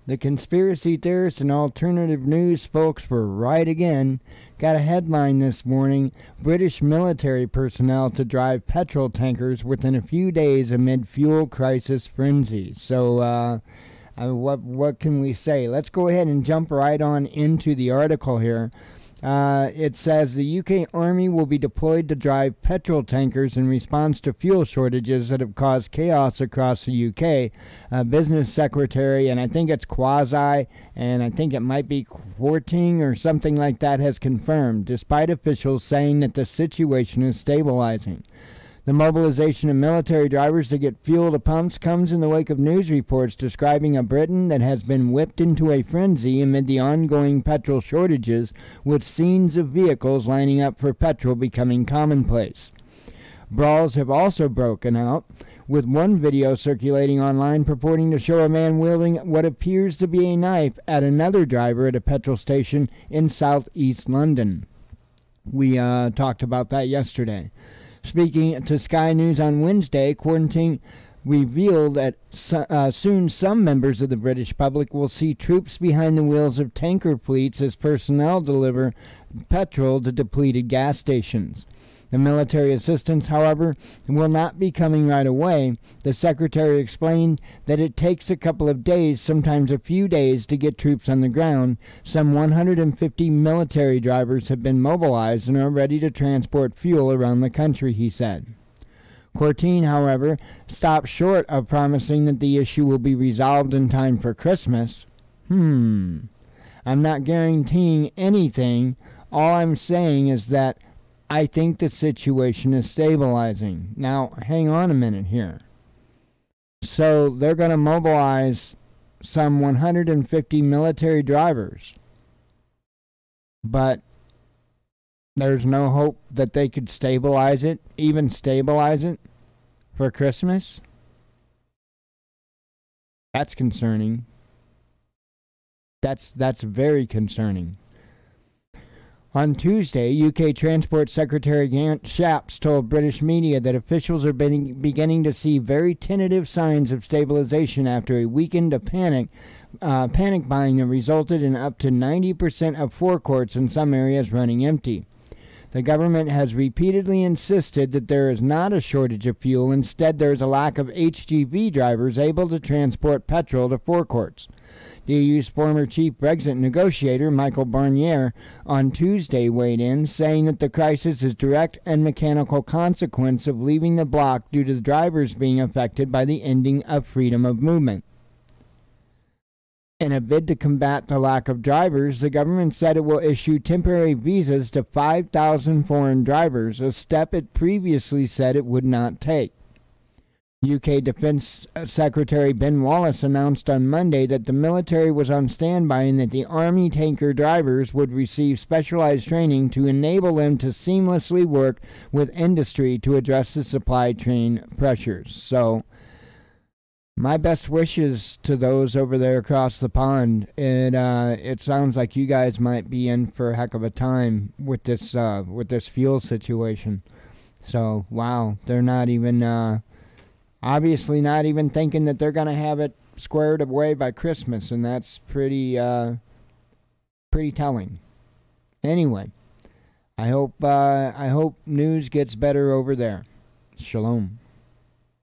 The conspiracy theorists and alternative news folks were right again. Got a headline this morning: British military personnel to drive petrol tankers within a few days amid fuel crisis frenzy. So, what can we say? Let's go ahead and jump right on into the article here. It says the UK Army will be deployed to drive petrol tankers in response to fuel shortages that have caused chaos across the UK. Business Secretary, and I think it's Quasi, and I think it might be Quarting or something like that, has confirmed, despite officials saying that the situation is stabilizing. The mobilization of military drivers to get fuel to pumps comes in the wake of news reports describing a Britain that has been whipped into a frenzy amid the ongoing petrol shortages, with scenes of vehicles lining up for petrol becoming commonplace. Brawls have also broken out, with one video circulating online purporting to show a man wielding what appears to be a knife at another driver at a petrol station in southeast London. We talked about that yesterday. Speaking to Sky News on Wednesday, Quarantine revealed that soon some members of the British public will see troops behind the wheels of tanker fleets as personnel deliver petrol to depleted gas stations. The military assistance, however, will not be coming right away. The secretary explained that it takes a couple of days, sometimes a few days, to get troops on the ground. Some 150 military drivers have been mobilized and are ready to transport fuel around the country, he said. Courtine, however, stopped short of promising that the issue will be resolved in time for Christmas. I'm not guaranteeing anything. All I'm saying is that I think the situation is stabilizing. Now, hang on a minute here. So they're going to mobilize some 150 military drivers, but there's no hope that they could stabilize it, even stabilize it for Christmas? That's concerning. That's very concerning. On Tuesday, UK Transport Secretary Gant Shapps told British media that officials are beginning to see very tentative signs of stabilization after a weekend of panic buying that resulted in up to 90% of forecourts in some areas running empty. The government has repeatedly insisted that there is not a shortage of fuel. Instead, there is a lack of HGV drivers able to transport petrol to forecourts. The EU's former chief Brexit negotiator, Michael Barnier, on Tuesday weighed in, saying that the crisis is a direct and mechanical consequence of leaving the bloc due to the drivers being affected by the ending of freedom of movement. In a bid to combat the lack of drivers, the government said it will issue temporary visas to 5,000 foreign drivers, a step it previously said it would not take. UK Defense Secretary Ben Wallace announced on Monday that the military was on standby and that the Army tanker drivers would receive specialized training to enable them to seamlessly work with industry to address the supply chain pressures. So, my best wishes to those over there across the pond. It sounds like you guys might be in for a heck of a time with this fuel situation. So, wow, they're not even obviously not even thinking that they're going to have it squared away by Christmas, and that's pretty telling. Anyway, I hope news gets better over there. Shalom.